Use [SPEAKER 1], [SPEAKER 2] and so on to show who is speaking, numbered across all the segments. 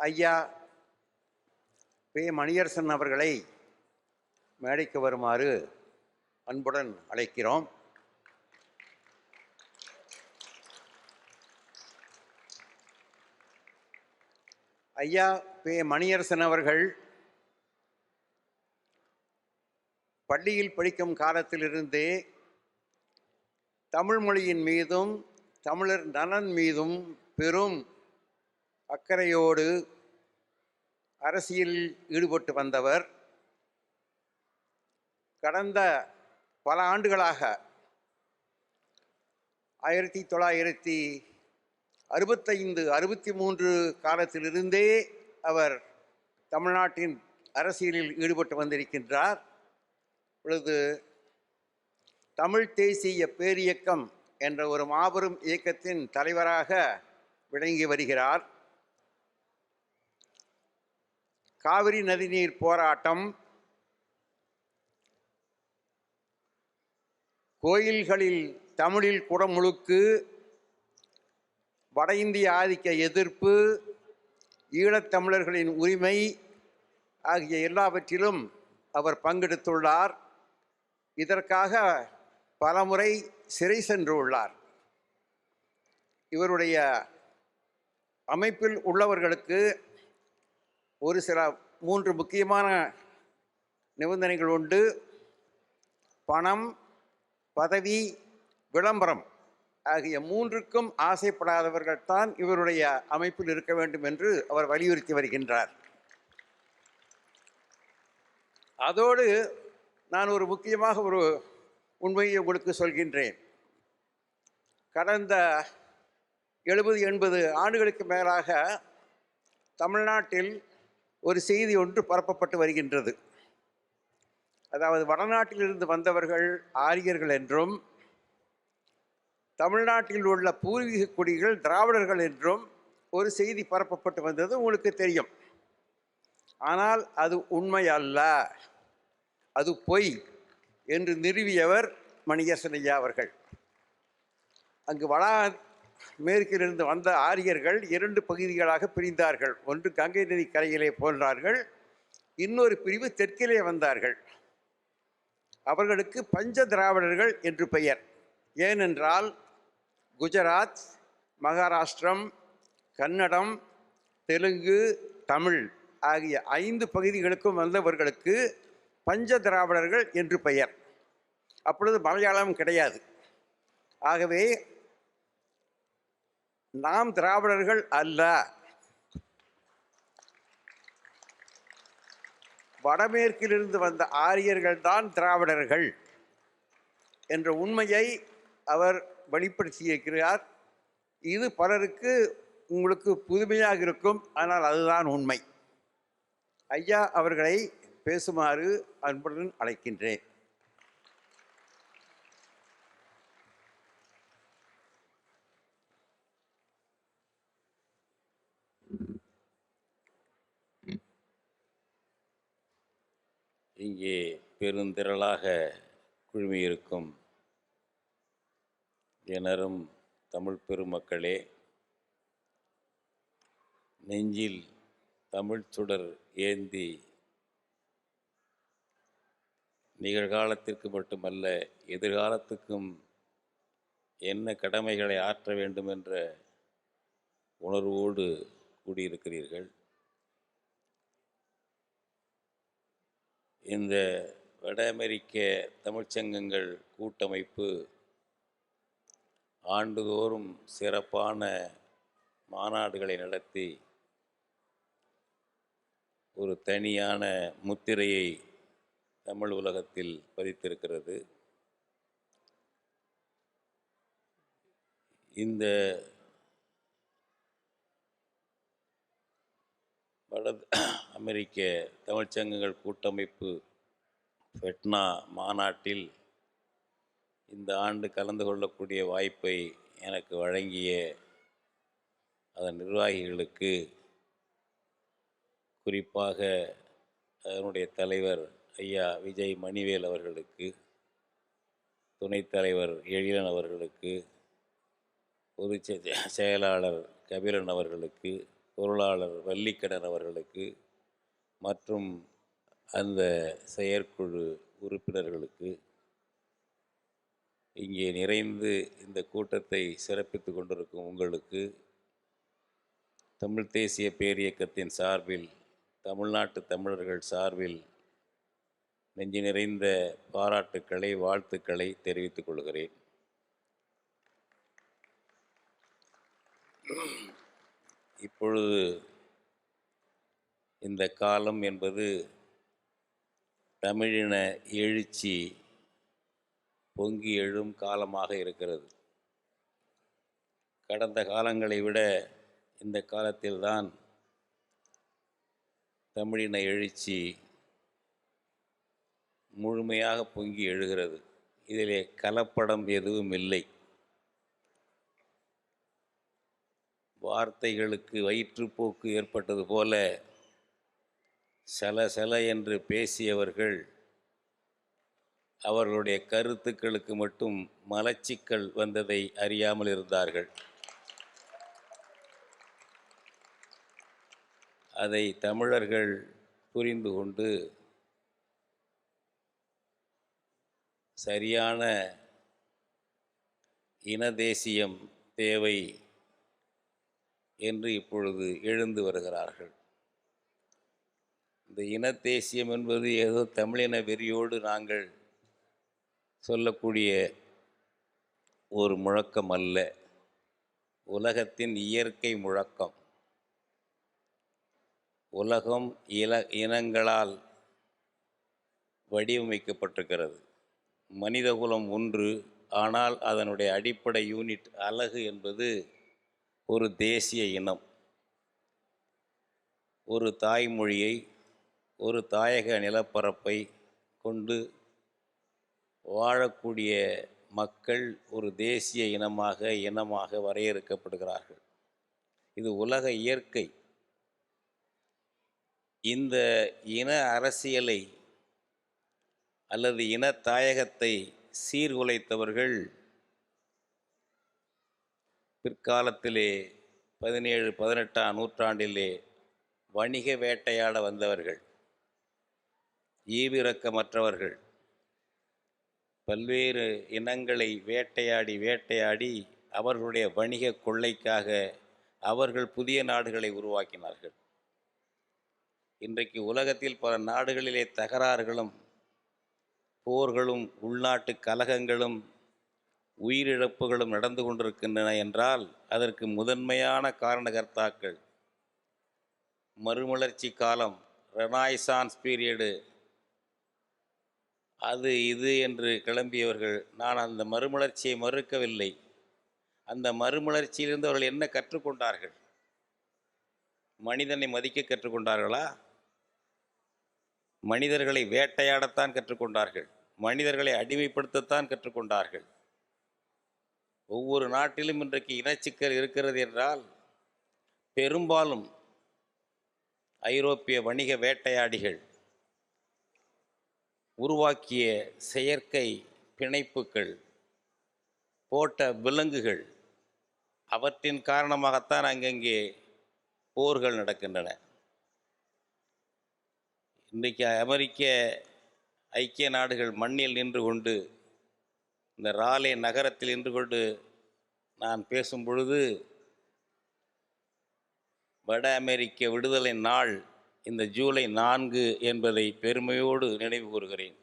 [SPEAKER 1] ஐயா பே. மணியரசன் அவர்களை மேடைக்கு வருமாறு அன்புடன் அழைக்கிறோம். ஐயா பே. மணியரசன் அவர்கள் பள்ளியில் படிக்கும் காலத்திலிருந்தே தமிழ் மொழியின் மீதும் தமிழர் நலன் மீதும் பெரும் அக்கறையோடு அரசியலில் ஈடுபட்டு வந்தவர். கடந்த பல ஆண்டுகளாக 1965-63 காலத்திலிருந்தே அவர் தமிழ்நாட்டின் அரசியலில் ஈடுபட்டு வந்திருக்கின்றார். இப்பொழுது தமிழ் தேசிய பேரியக்கம் என்ற ஒரு மாபெரும் இயக்கத்தின் தலைவராக விளங்கி வருகிறார். காவிரி நதிநீர் போராட்டம், கோயில்களில் தமிழில் குடமுழுக்கு, வட இந்திய ஆதிக்க எதிர்ப்பு, ஈழத்தமிழர்களின் உரிமை ஆகிய எல்லாவற்றிலும் அவர் பங்கெடுத்துள்ளார். இதற்காக பலமுறை சிறை சென்றுள்ளார். இவருடைய அமைப்பில் உள்ளவர்களுக்கு ஒரு சில 3 முக்கியமான நிபந்தனைகள் உண்டு. பணம், பதவி, விளம்பரம் ஆகிய 3க்கும் ஆசைப்படாதவர்கள்தான் இவருடைய அமைப்பில் இருக்க வேண்டும் என்று அவர் வலியுறுத்தி வருகின்றார். அதோடு நான் ஒரு முக்கியமாக ஒரு உண்மையை உங்களுக்கு சொல்கின்றேன். கடந்த 70-80 ஆண்டுகளுக்கு மேலாக தமிழ்நாட்டில் ஒரு செய்தி ஒன்று பரப்பப்பட்டு வருகின்றது. அதாவது வடநாட்டிலிருந்து வந்தவர்கள் ஆரியர்கள் என்றும், தமிழ்நாட்டில் உள்ள பூர்வீக குடிகள் திராவிடர்கள் என்றும் ஒரு செய்தி பரப்பப்பட்டு வந்தது உங்களுக்கு தெரியும். ஆனால் அது உண்மை அல்ல, அது பொய் என்று நிறுவியவர் மணியரசன் ஐயா அவர்கள். அங்கு மேற்கிலிருந்து வந்த ஆரியர்கள் 2 பகுதிகளாக பிரிந்தார்கள். ஒன்று கங்கை நதி கரையிலே போன்றார்கள், இன்னொரு பிரிவு தெற்கிலே வந்தார்கள். அவர்களுக்கு பஞ்ச திராவிடர்கள் என்று பெயர். ஏனென்றால் குஜராத், மகாராஷ்டிரம், கன்னடம், தெலுங்கு, தமிழ் ஆகிய 5 பகுதிகளுக்கும் வந்தவர்களுக்கு பஞ்ச திராவிடர்கள் என்று பெயர். அப்பொழுது மலையாளம் கிடையாது. ஆகவே நாம் திராவிடர்கள் அல்ல, வடமேற்கிலிருந்து வந்த ஆரியர்கள் தான் திராவிடர்கள் என்ற உண்மையை அவர் வெளிப்படுத்தியிருக்கிறார். இது பலருக்கு உங்களுக்கு புதுமையாக இருக்கும், ஆனால் அதுதான் உண்மை. ஐயா அவர்களை பேசுமாறு அன்புடன் அழைக்கின்றேன்.
[SPEAKER 2] இங்கே பெருந்திரளாக குழுமியிருக்கும் எனரும் தமிழ் பெருமக்களே, நெஞ்சில் தமிழ் சுடர் ஏந்தி நிகழ்காலத்திற்கு மட்டுமல்ல எதிர்காலத்துக்கும் என்ன கடமைகளை ஆற்ற வேண்டும் என்ற உணர்வோடு கூடியிருக்கிறீர்கள். இந்த வட அமெரிக்க தமிழ்ச்சங்கங்கள் கூட்டமைப்பு ஆண்டுதோறும் சிறப்பான மாநாடுகளை நடத்தி ஒரு தனியான முத்திரையை தமிழ் உலகத்தில் பதித்திருக்கிறது. இந்த வட அமெரிக்க தமிழ்ச்சங்கங்கள் கூட்டமைப்பு ஃபெட்னா மாநாட்டில் இந்த ஆண்டு கலந்து கொள்ளக்கூடிய வாய்ப்பை எனக்கு வழங்கிய அதன் நிர்வாகிகளுக்கு, குறிப்பாக அதனுடைய தலைவர் ஐயா விஜய் மணிவேல் அவர்களுக்கு, துணைத் தலைவர் எழிலன் அவர்களுக்கு, பொதுச் செயலாளர் கபிலன் அவர்களுக்கு, பொருளாளர் வள்ளிக்கண்ணன் அவர்களுக்கு மற்றும் அந்த செயற்குழு உறுப்பினர்களுக்கு, இங்கே நிறைந்து இந்த கூட்டத்தை சிறப்பித்து கொண்டிருக்கும் உங்களுக்கு, தமிழ் தேசிய பேரியக்கத்தின் சார்பில், தமிழ்நாட்டு தமிழர்கள் சார்பில் நெஞ்சு நிறைந்த பாராட்டுக்களை, வாழ்த்துக்களை தெரிவித்துக் கொள்கிறேன். இப்பொழுது இந்த காலம் என்பது தமிழின எழுச்சி பொங்கி எழும் காலமாக இருக்கிறது. கடந்த காலங்களை விட இந்த காலத்தில்தான் தமிழின எழுச்சி முழுமையாக பொங்கி எழுகிறது. இதிலே கலப்படம் எதுவும் இல்லை. வார்த்தைகளுக்கு வயிற்றுப்போக்கு ஏற்பட்டது போல சல என்று பேசியவர்கள் அவர்களுடைய கருத்துக்களுக்கு மட்டும் மலச்சிக்கல் வந்ததை அறியாமல் இருந்தார்கள். அதை தமிழர்கள் புரிந்து கொண்டு சரியான இன தேசியம் தேவை என்று இப்பொழுது எழுந்து வருகிறார்கள். இந்த இன தேசியம் என்பது ஏதோ தமிழின வெறியோடு நாங்கள் சொல்லக்கூடிய ஒரு முழக்கம் அல்ல, உலகத்தின் இயற்கை முழக்கம். உலகம் இனங்களால் வடிவமைக்கப்பட்டிருக்கிறது. மனிதகுலம் ஒன்று, ஆனால் அதனுடைய அடிப்படை யூனிட் அலகு என்பது ஒரு தேசிய இனம். ஒரு தாய்மொழியை, ஒரு தாயக நிலப்பரப்பை கொண்டு வாழக்கூடிய மக்கள் ஒரு தேசிய இனமாக வரையறுக்கப்படுகிறார்கள். இது உலக இயற்கை. இந்த இன அரசியலை அல்லது இன தாயகத்தை சீர்குலைத்தவர்கள் பிற்காலத்திலே 17, 18ஆம் நூற்றாண்டிலே வணிக வேட்டையாட வந்தவர்கள், ஈவிரக்கமற்றவர்கள். பல்வேறு இனங்களை வேட்டையாடி அவர்களுடைய வணிக கொள்ளைக்காக அவர்கள் புதிய நாடுகளை உருவாக்கினார்கள். இன்றைக்கு உலகத்தில் பல நாடுகளிலே தகராறுகளும் போர்களும் உள்நாட்டு கலகங்களும் உயிரிழப்புகளும் நடந்து கொண்டிருக்கின்றன என்றால் அதற்கு முதன்மையான காரணகர்த்தாக்கள் மறுமலர்ச்சி காலம், ரெனாய்சான்ஸ் பீரியடு, அது இது என்று கிளம்பியவர்கள். நான் அந்த மறுமலர்ச்சியை மறுக்கவில்லை. அந்த மறுமலர்ச்சியிலிருந்து அவர்கள் என்ன கற்றுக்கொண்டார்கள்? மனிதனை மதிக்க கற்றுக்கொண்டார்களா? மனிதர்களை வேட்டையாடத்தான் கற்றுக்கொண்டார்கள். மனிதர்களை அடிமைப்படுத்தத்தான் கற்றுக்கொண்டார்கள். ஒவ்வொரு நாட்டிலும் இன்றைக்கு இனச்சிக்கல் இருக்கிறது என்றால் பெரும்பாலும் ஐரோப்பிய வணிக வேட்டையாடிகள் உருவாக்கிய செயற்கை பிணைப்புகள், போட்ட விலங்குகள், அவற்றின் காரணமாகத்தான் அங்கங்கே போர்கள் நடக்கின்றன. இன்றைக்கு அமெரிக்க ஐக்கிய நாடுகள் மண்ணில் நின்று கொண்டு, இந்த ராலே நகரத்தில் நின்று கொண்டு நான் பேசும் பொழுது வட அமெரிக்க விடுதலை நாள் இந்த ஜூலை 4 என்பதை பெருமையோடு நினைவு கூறுகிறேன்.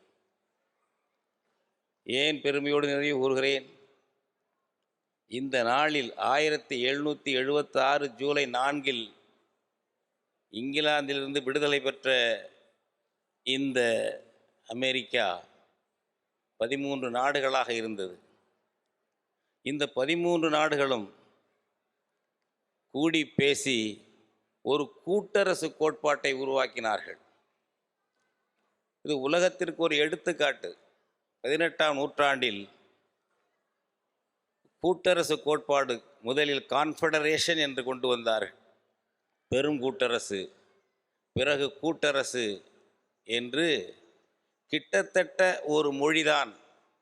[SPEAKER 2] ஏன் பெருமையோடு நினைவு கூறுகிறேன்? இந்த நாளில் 1776 ஜூலை 4 இங்கிலாந்திலிருந்து விடுதலை பெற்ற இந்த அமெரிக்கா 13 நாடுகளாக இருந்தது. இந்த 13 நாடுகளும் கூடி பேசி ஒரு கூட்டரசு கோட்பாட்டை உருவாக்கினார்கள். இது உலகத்திற்கு ஒரு எடுத்துக்காட்டு. 18ஆம் நூற்றாண்டில் கூட்டரசு கோட்பாடு முதலில் கான்ஃபெடரேஷன் என்று கொண்டு வந்தார்கள். பெரும் கூட்டரசு, பிறகு கூட்டரசு என்று கிட்டத்தட்ட ஒரு மொழிதான்,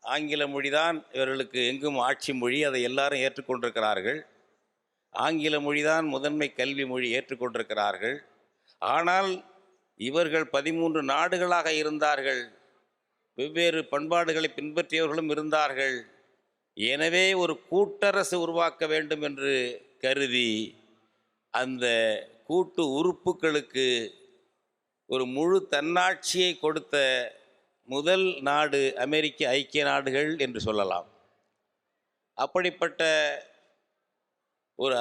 [SPEAKER 2] ஆங்கில மொழிதான் இவர்களுக்கு எங்கும் ஆட்சி மொழி. அதை எல்லாரும் ஏற்றுக்கொண்டிருக்கிறார்கள். ஆங்கில மொழிதான் முதன்மை கல்வி மொழி ஏற்றுக்கொண்டிருக்கிறார்கள். ஆனால் இவர்கள் 13 நாடுகளாக இருந்தார்கள். வெவ்வேறு பண்பாடுகளை பின்பற்றியவர்களும் இருந்தார்கள். எனவே ஒரு கூட்டரசு உருவாக்க வேண்டும் என்று கருதி அந்த கூட்டு உறுப்புகளுக்கு ஒரு முழு தன்னாட்சியை கொடுத்த முதல் நாடு அமெரிக்க ஐக்கிய நாடுகள் என்று சொல்லலாம். அப்படிப்பட்ட ஒரு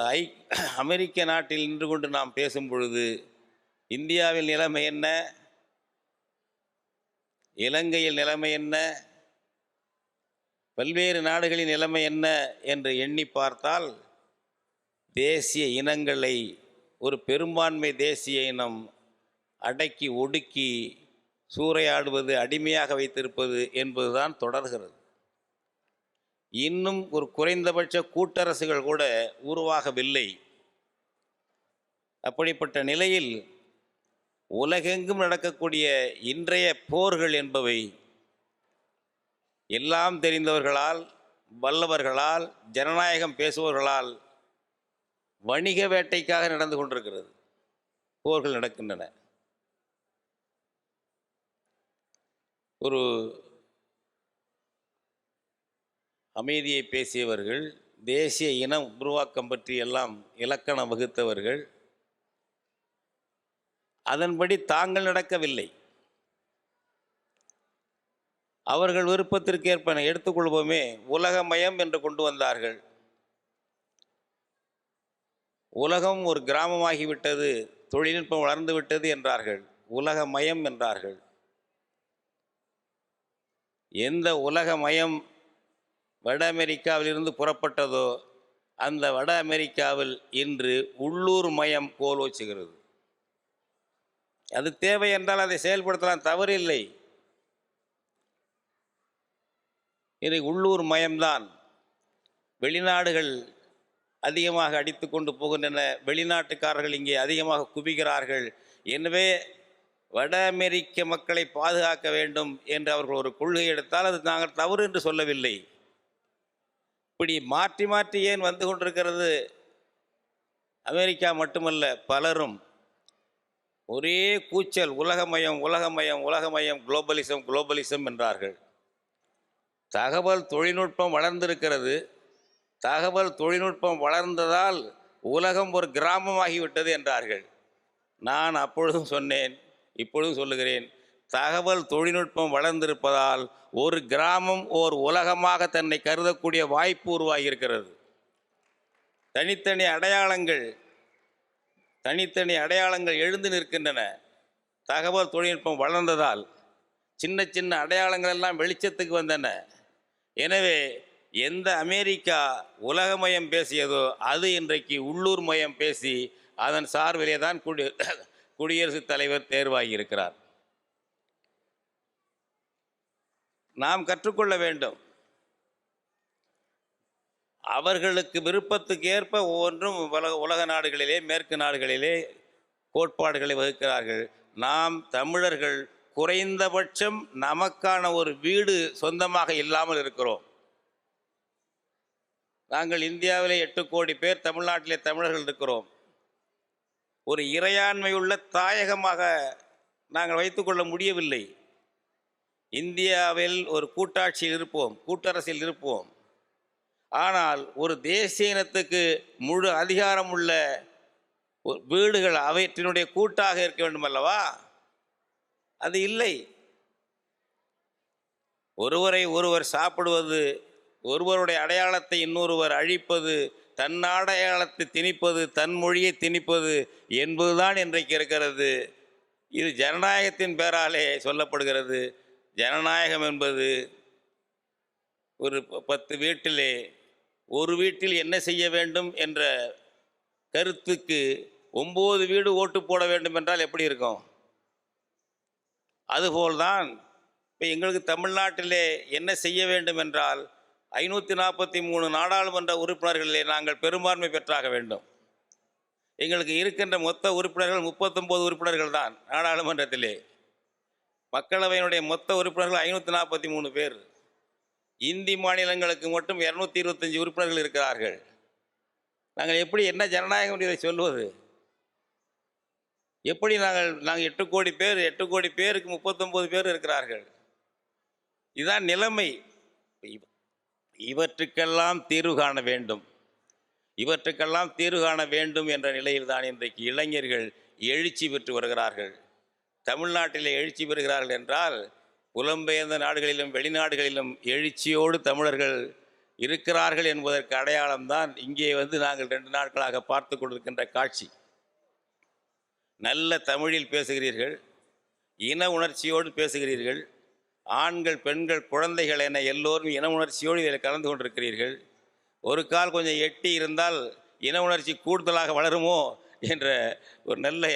[SPEAKER 2] அமெரிக்க நாட்டில் நின்று கொண்டு நாம் பேசும் பொழுது இந்தியாவில் நிலைமை என்ன, இலங்கையில் நிலைமை என்ன, பல்வேறு நாடுகளின் நிலைமை என்ன என்று எண்ணி பார்த்தால் தேசிய இனங்களை ஒரு பெரும்பான்மை தேசிய இனம் அடக்கி ஒடுக்கி சூறையாடுவது, அடிமையாக வைத்திருப்பது என்பதுதான் தொடர்கிறது. இன்னும் ஒரு குறைந்தபட்ச கூட்டரசுகள் கூட உருவாகவில்லை. அப்படிப்பட்ட நிலையில் உலகெங்கும் நடக்கக்கூடிய இன்றைய போர்கள் என்பவை எல்லாம் தெரிந்தவர்களால், வல்லவர்களால், ஜனநாயகம் பேசுபவர்களால் வணிக வேட்டைக்காக நடந்து கொண்டிருக்கிறது. போர்கள் நடக்கின்றன. ஒரு அமைதியை பேசியவர்கள், தேசிய இன உருவாக்கம் பற்றி எல்லாம் இலக்கணம் வகுத்தவர்கள், அதன்படி தாங்கள் நடக்கவில்லை. அவர்கள் விருப்பத்திற்கேற்ப எடுத்துக்கொள்வோமே, உலகமயம் என்று கொண்டு வந்தார்கள். உலகம் ஒரு கிராமமாகிவிட்டது, தொழில்நுட்பம் வளர்ந்து விட்டது என்றார்கள். உலகமயம் என்றார்கள். எந்த உலகமயம் வட அமெரிக்காவிலிருந்து புறப்பட்டதோ அந்த வட அமெரிக்காவில் இன்று உள்ளூர் மயம் கோலோச்சுகிறது. அது தேவை என்றால் அதை செயல்படுத்தலாம், தவறில்லை. இது உள்ளூர் மயம்தான். வெளிநாடுகள் அதிகமாக அடித்து கொண்டு போகின்றன. வெளிநாட்டுக்காரர்கள் இங்கே அதிகமாக குவிகிறார்கள். எனவே வட அமெரிக்க மக்களை பாதுகாக்க வேண்டும் என்று அவர்கள் ஒரு கொள்கை எடுத்தால் அது நாங்கள் தவறு என்று சொல்லவில்லை. இப்படி மாற்றி மாற்றி ஏன் வந்து கொண்டிருக்கிறது? அமெரிக்கா மட்டுமல்ல, பலரும் ஒரே கூச்சல், உலகமயம் உலகமயம் உலகமயம், குளோபலிசம் குளோபலிசம் என்றார்கள். தகவல் தொழில்நுட்பம் வளர்ந்திருக்கிறது. தகவல் தொழில்நுட்பம் வளர்ந்ததால் உலகம் ஒரு கிராமமாகிவிட்டது என்றார்கள். நான் அப்பொழுதும் சொன்னேன், இப்பொழுதும் சொல்லுகிறேன், தகவல் தொழில்நுட்பம் வளர்ந்திருப்பதால் ஒரு கிராமம் ஓர் உலகமாக தன்னை கருதக்கூடிய வாய்ப்பு உருவாகியிருக்கிறது. தனித்தனி அடையாளங்கள் எழுந்து நிற்கின்றன. தகவல் தொழில்நுட்பம் வளர்ந்ததால் சின்ன சின்ன அடையாளங்கள் எல்லாம் வெளிச்சத்துக்கு வந்தன. எனவே எந்த அமெரிக்கா உலகமயம் பேசியதோ அது இன்றைக்கு உள்ளூர் மயம் பேசி அதன் சார்பிலே தான் குடியரசுத் தலைவர் தேர்வாகியிருக்கிறார். நாம் கற்றுக்கொள்ள வேண்டும். அவர்களுக்கு விருப்பத்துக்கு ஏற்ப ஒவ்வொன்றும் உலக நாடுகளிலே, மேற்கு நாடுகளிலே கோட்பாடுகளை வகுக்கிறார்கள். நாம் தமிழர்கள் குறைந்தபட்சம் நமக்கான ஒரு வீடு சொந்தமாக இல்லாமல் இருக்கிறோம். நாங்கள் இந்தியாவிலே 8 கோடி பேர், தமிழ்நாட்டிலே தமிழர்கள் இருக்கிறோம். ஒரு இறையாண்மையுள்ள தாயகமாக நாங்கள் வைத்துக்கொள்ள முடியவில்லை. இந்தியாவில் ஒரு கூட்டாட்சியில் இருப்போம், கூட்டரசில் இருப்போம். ஆனால் ஒரு தேசிய இனத்துக்கு முழு அதிகாரம் உள்ள வீடுகள் அவற்றினுடைய கூட்டாக இருக்க வேண்டும் அல்லவா? அது இல்லை. ஒருவரை ஒருவர் சாப்பிடுவது, ஒருவருடைய அடையாளத்தை இன்னொருவர் அழிப்பது, தன் அடையாளத்தை திணிப்பது, தன் மொழியை திணிப்பது என்பதுதான் இன்றைக்கு இருக்கிறது. இது ஜனநாயகத்தின் பேராலே சொல்லப்படுகிறது. ஜனநாயகம் என்பது ஒரு 10 வீட்டிலே ஒரு வீட்டில் என்ன செய்ய வேண்டும் என்ற கருத்துக்கு 9 வீடு ஓட்டு போட வேண்டும் என்றால் எப்படி இருக்கும்? அதுபோல்தான் இப்போ எங்களுக்கு தமிழ்நாட்டிலே என்ன செய்ய வேண்டும் என்றால் 543 நாடாளுமன்ற உறுப்பினர்களிலே நாங்கள் பெரும்பான்மை பெற்றாக வேண்டும். எங்களுக்கு இருக்கின்ற மொத்த உறுப்பினர்கள் 39 உறுப்பினர்கள் தான் நாடாளுமன்றத்திலே. மக்களவையினுடைய மொத்த உறுப்பினர்கள் 543 பேர். இந்தி மாநிலங்களுக்கு மட்டும் 225 உறுப்பினர்கள் இருக்கிறார்கள். நாங்கள் எப்படி என்ன ஜனநாயகம் இதை சொல்வது? எப்படி நாங்கள் 8 கோடி பேர், 8 கோடி பேருக்கு 39 பேர் இருக்கிறார்கள். இதுதான் நிலைமை. இவற்றுக்கெல்லாம் தீர்வு காண வேண்டும், இவற்றுக்கெல்லாம் தீர்வு காண வேண்டும் என்ற நிலையில்தான் இன்றைக்கு இளைஞர்கள் எழுச்சி பெற்று வருகிறார்கள். தமிழ்நாட்டிலே எழுச்சி பெறுகிறார்கள் என்றால் புலம்பெயர்ந்த நாடுகளிலும் வெளிநாடுகளிலும் எழுச்சியோடு தமிழர்கள் இருக்கிறார்கள் என்பதற்கு அடையாளம்தான் இங்கே நாங்கள் 2 நாட்களாக பார்த்து கொண்டிருக்கின்ற காட்சி. நல்ல தமிழில் பேசுகிறீர்கள், இன உணர்ச்சியோடு பேசுகிறீர்கள். ஆண்கள், பெண்கள், குழந்தைகள் என எல்லோரும் இன உணர்ச்சியோடு இதில் கலந்து கொண்டிருக்கிறீர்கள். ஒரு கால் கொஞ்சம் எட்டி இருந்தால் இன உணர்ச்சி கூடுதலாக வளருமோ என்ற ஒரு நல்ல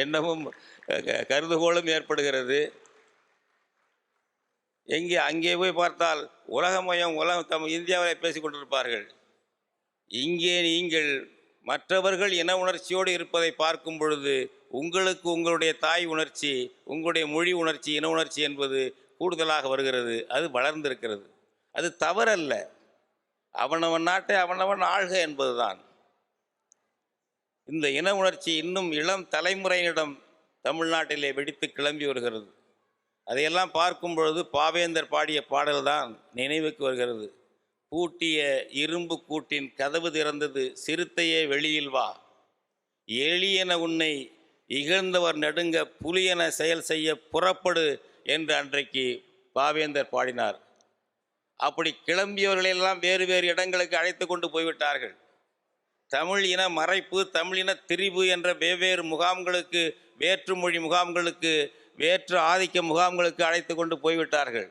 [SPEAKER 2] எண்ணமும் கருதுகோளும் ஏற்படுகிறது. அங்கே போய் பார்த்தால் உலகம் இந்தியாவில் பேசிக் கொண்டிருப்பார்கள். இங்கே நீங்கள் மற்றவர்கள் இன உணர்ச்சியோடு இருப்பதை பார்க்கும் பொழுது உங்களுக்கு உங்களுடைய தாய் உணர்ச்சி, உங்களுடைய மொழி உணர்ச்சி, இன உணர்ச்சி என்பது கூடுதலாக வருகிறது. அது வளர்ந்திருக்கிறது. அது தவறல்ல. அவனவன் நாட்டை அவனவன் ஆள்க என்பதுதான். இந்த இன உணர்ச்சி இன்னும் இளம் தலைமுறையினிடம் தமிழ்நாட்டிலே வெடித்து கிளம்பி வருகிறது. அதையெல்லாம் பார்க்கும் பொழுது பாவேந்தர் பாடிய பாடல்தான் நினைவுக்கு வருகிறது. பூட்டிய இரும்பு கூட்டின் கதவு திறந்தது, சிறுத்தையே வெளியில் வா, எளியென உன்னை இகழ்ந்தவர் நடுங்க, புலியென செயல் செய்ய புறப்படு என்று அன்றைக்கு பாவேந்தர் பாடினார். அப்படி கிளம்பியவர்களெல்லாம் வேறு வேறு இடங்களுக்கு அழைத்து கொண்டு போய்விட்டார்கள். தமிழ் இன மறைப்பு, தமிழின திரிபு என்ற வெவ்வேறு முகாம்களுக்கு, வேற்றுமொழி முகாம்களுக்கு, வேற்று ஆதிக்க முகாம்களுக்கு அழைத்து கொண்டு போய்விட்டார்கள்.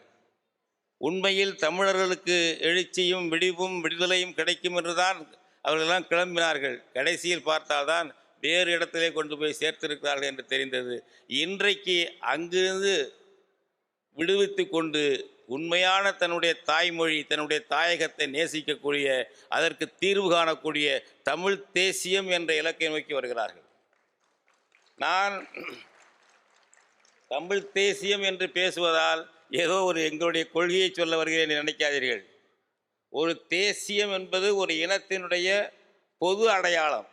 [SPEAKER 2] உண்மையில் தமிழர்களுக்கு எழுச்சியும் விடிவும் விடுதலையும் கிடைக்கும் என்றுதான் அவர்களெல்லாம் கிளம்பினார்கள். கடைசியில் பார்த்தால்தான் வேறு இடத்திலே கொண்டு போய் சேர்த்திருக்கிறார்கள் என்று தெரிந்தது. இன்றைக்கு அங்கிருந்து விடுவித்து கொண்டு உண்மையான தன்னுடைய தாய்மொழி, தன்னுடைய தாயகத்தை நேசிக்கக்கூடிய, அதற்கு தீர்வு காணக்கூடிய தமிழ் தேசியம் என்ற இலக்கை நோக்கி வருகிறார்கள். நான் தமிழ் தேசியம் என்று பேசுவதால் ஏதோ எங்களுடைய கொள்கையை சொல்ல வருகிறேன் நினைக்காதீர்கள். ஒரு தேசியம் என்பது ஒரு இனத்தினுடைய பொது அடையாளம்.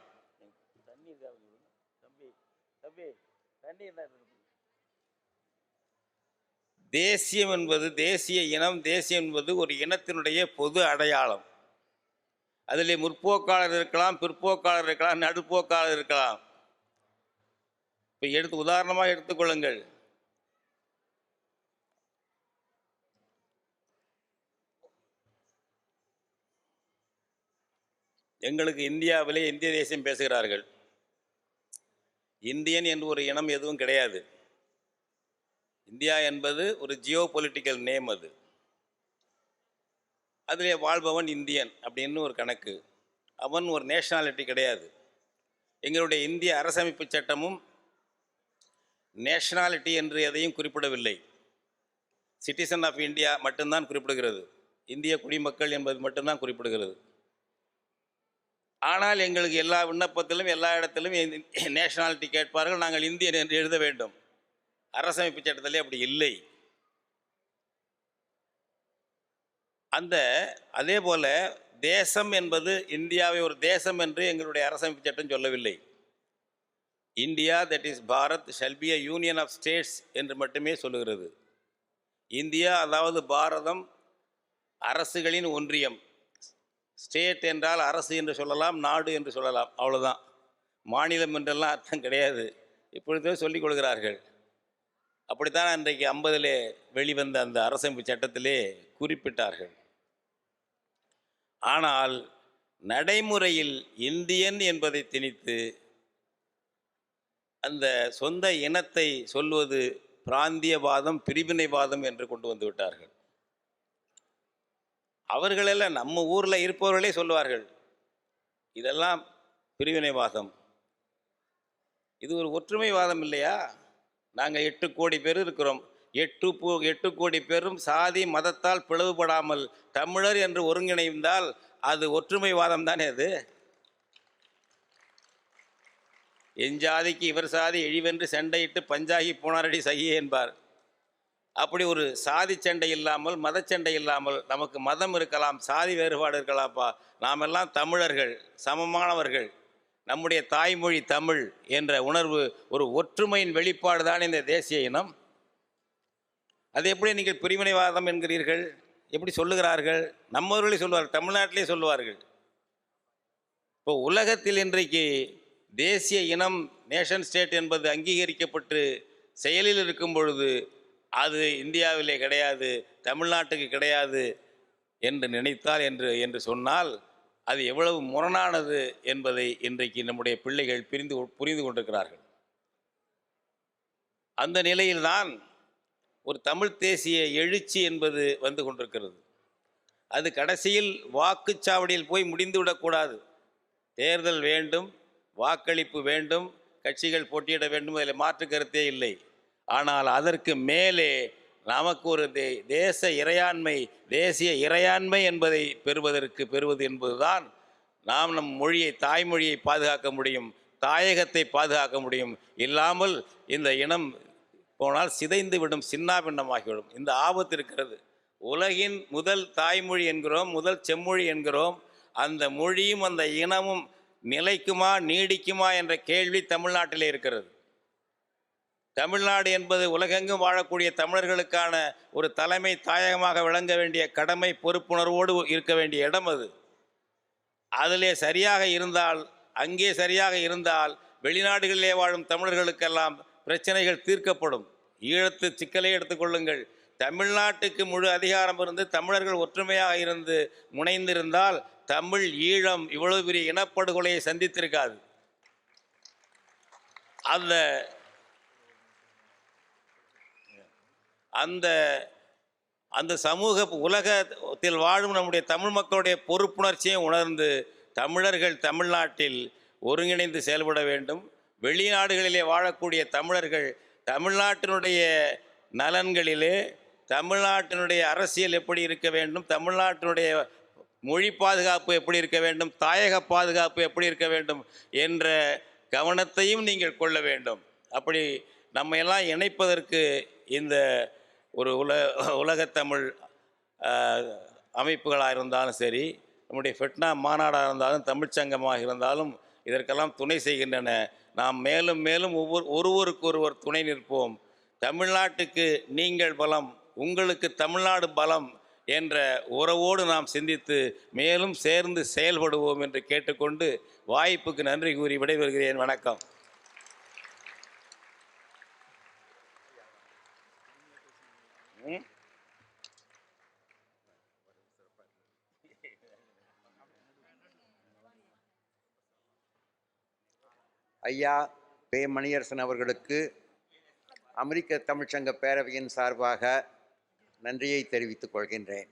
[SPEAKER 2] தேசியம் என்பது, தேசிய இனம், தேசியம் என்பது ஒரு இனத்தினுடைய பொது அடையாளம். அதிலே முற்போக்காளர் இருக்கலாம், பிற்போக்காளர் இருக்கலாம், நடுப்போக்காளர் இருக்கலாம். இப்போ உதாரணமாக எடுத்துக்கொள்ளுங்கள். எங்களுக்கு இந்தியாவிலே இந்திய தேசியம் பேசுகிறார்கள். இந்தியன் என்று ஒரு இனம் எதுவும் கிடையாது. இந்தியா என்பது ஒரு ஜியோ பொலிட்டிக்கல் நேம். அதிலே வாழ்பவன் இந்தியன் அப்படின்னு ஒரு கணக்கு. அவன் ஒரு நேஷனாலிட்டி கிடையாது. எங்களுடைய இந்திய அரசமைப்பு சட்டமும் நேஷனாலிட்டி என்று எதையும் குறிப்பிடவில்லை. சிட்டிசன் ஆஃப் இந்தியா மட்டும்தான் குறிப்பிடுகிறது. இந்திய குடிமக்கள் என்பது மட்டும்தான் குறிப்பிடுகிறது. ஆனால் எங்களுக்கு எல்லா விண்ணப்பத்திலும் எல்லா இடத்திலும் நேஷனாலிட்டி கேட்பார்கள். நாங்கள் இந்தியன் என்று எழுத வேண்டும். அரசமைப்பு சட்டத்திலே அப்படி இல்லை. அதே போல தேசம் என்பது, இந்தியாவை ஒரு தேசம் என்று எங்களுடைய அரசமைப்பு சட்டம் சொல்லவில்லை. India, that is Bharat, shall be a union of states என்று மட்டுமே சொல்லுகிறது. இந்தியா அதாவது பாரதம் அரசுகளின் ஒன்றியம். ஸ்டேட் என்றால் அரசு என்று சொல்லலாம், நாடு என்று சொல்லலாம், அவ்வளோதான். மாநிலம் என்றெல்லாம் அர்த்தம் கிடையாது. இப்பொழுதே சொல்லிக் கொள்கிறார்கள். அப்படித்தான் அன்றைக்கு 50 வெளிவந்த அந்த அரசமைப்பு சட்டத்திலே குறிப்பிட்டார்கள். ஆனால் நடைமுறையில் இந்தியன் என்பதை திணித்து அந்த சொந்த இனத்தை சொல்வது பிராந்தியவாதம், பிரிவினைவாதம் என்று கொண்டு வந்து விட்டார்கள். அவர்களெல்லாம் நம்ம ஊரில் இருப்பவர்களே சொல்லுவார்கள், இதெல்லாம் பிரிவினைவாதம். இது ஒரு ஒற்றுமைவாதம் இல்லையா? நாங்கள் 8 கோடி பேர் இருக்கிறோம். 8 கோடி பேரும் சாதி மதத்தால் பிளவுபடாமல் தமிழர் என்று ஒருங்கிணைந்தால் அது ஒற்றுமைவாதம் தானே. அது என் ஜாதிக்கு இவர் சாதி எழிவென்று சண்டையிட்டு பஞ்சாகி போனாரடி சகியே என்பார். அப்படி ஒரு சாதி சண்டை இல்லாமல் மதச்சண்டை இல்லாமல், நமக்கு மதம் இருக்கலாம், சாதி வேறுபாடு இருக்கலாம்ப்பா, நாம் எல்லாம் தமிழர்கள், சமமானவர்கள், நம்முடைய தாய்மொழி தமிழ் என்ற உணர்வு ஒரு ஒற்றுமையின் வெளிப்பாடு தான் இந்த தேசிய இனம். அது எப்படி நீங்கள் பிரிவினைவாதம் என்கிறீர்கள்? எப்படி சொல்லுகிறார்கள்? நம்மவர்களே சொல்லுவார்கள், தமிழ்நாட்டிலே சொல்லுவார்கள். இப்போ உலகத்தில் இன்றைக்கு தேசிய இனம், நேஷன் ஸ்டேட் என்பது அங்கீகரிக்கப்பட்டு செயலில் இருக்கும் பொழுது அது இந்தியாவிலே கிடையாது, தமிழ்நாட்டுக்கு கிடையாது என்று நினைத்தால் என்று சொன்னால் அது எவ்வளவு முரணானது என்பதை இன்றைக்கு நம்முடைய பிள்ளைகள் புரிந்து கொண்டிருக்கிறார்கள். அந்த நிலையில்தான் ஒரு தமிழ் தேசிய எழுச்சி என்பது வந்து கொண்டிருக்கிறது. அது கடைசியில் வாக்குச்சாவடியில் போய் முடிந்துவிடக்கூடாது. தேர்தல் வேண்டும், வாக்களிப்பு வேண்டும், கட்சிகள் போட்டியிட வேண்டும், அதில் மாற்று கருத்தே இல்லை. ஆனால் அதற்கு மேலே நமக்கு ஒரு தேச இறையாண்மை, தேசிய இறையாண்மை என்பதை பெறுவது என்பதுதான் நாம் நம் மொழியை, தாய்மொழியை பாதுகாக்க முடியும், தாயகத்தை பாதுகாக்க முடியும். இல்லாமல் இந்த இனம் போனால் சிதைந்து விடும், சின்னாபின்னமாகிவிடும். இந்த ஆபத்து இருக்கிறது. உலகின் முதல் தாய்மொழி என்கிறோம், முதல் செம்மொழி என்கிறோம். அந்த மொழியும் அந்த இனமும் நிலைக்குமா, நீடிக்குமா என்ற கேள்வி தமிழ்நாட்டிலே இருக்கிறது. தமிழ்நாடு என்பது உலகெங்கும் வாழக்கூடிய தமிழர்களுக்கான ஒரு தலைமை தாயகமாக விளங்க வேண்டிய கடமை, பொறுப்புணர்வோடு இருக்க வேண்டிய இடம் அது. அதிலே சரியாக இருந்தால், அங்கே சரியாக இருந்தால் வெளிநாடுகளிலே வாழும் தமிழர்களுக்கெல்லாம் பிரச்சனைகள் தீர்க்கப்படும். ஈழத்து சிக்கலை எடுத்துக்கொள்ளுங்கள். தமிழ்நாட்டுக்கு முழு அதிகாரம் இருந்து தமிழர்கள் ஒற்றுமையாக இருந்து முனைந்திருந்தால் தமிழ் ஈழம் இவ்வளவு பெரிய இனப்படுகொலையை சந்தித்திருக்காது. அந்த அந்த அந்த சமூக உலகத்தில் வாழும் நம்முடைய தமிழ் மக்களுடைய பொறுப்புணர்ச்சியை உணர்ந்து தமிழர்கள் தமிழ்நாட்டில் ஒருங்கிணைந்து செயல்பட வேண்டும். வெளிநாடுகளிலே வாழக்கூடிய தமிழர்கள் தமிழ்நாட்டினுடைய நலன்களிலே, தமிழ்நாட்டினுடைய அரசியல் எப்படி இருக்க வேண்டும், தமிழ்நாட்டினுடைய மொழி பாதுகாப்பு எப்படி இருக்க வேண்டும், தாயக பாதுகாப்பு எப்படி இருக்க வேண்டும் என்ற கவனத்தையும் நீங்கள் கொள்ள வேண்டும். அப்படி நம்மையெல்லாம் இணைப்பதற்கு இந்த ஒரு உலகத்தமிழ் அமைப்புகளாக இருந்தாலும் சரி, நம்முடைய ஃபெட்னா மாநாடாக இருந்தாலும், தமிழ்ச்சங்கமாக இருந்தாலும் இதற்கெல்லாம் துணை செய்கின்றன. நாம் மேலும் மேலும் ஒருவருக்கொருவர் துணை நிற்போம். தமிழ்நாட்டுக்கு நீங்கள் பலம், உங்களுக்கு தமிழ்நாடு பலம் என்ற உறவோடு நாம் சிந்தித்து மேலும் சேர்ந்து செயல்படுவோம் என்று கேட்டுக்கொண்டு வாய்ப்புக்கு நன்றி கூறி விடைபெறுகிறேன். வணக்கம்.
[SPEAKER 1] ஐயா பே. மணியரசன் அவர்களுக்கு அமெரிக்க தமிழ்ச்சங்க பேரவையின் சார்பாக நன்றியை தெரிவித்துக் கொள்கின்றேன்.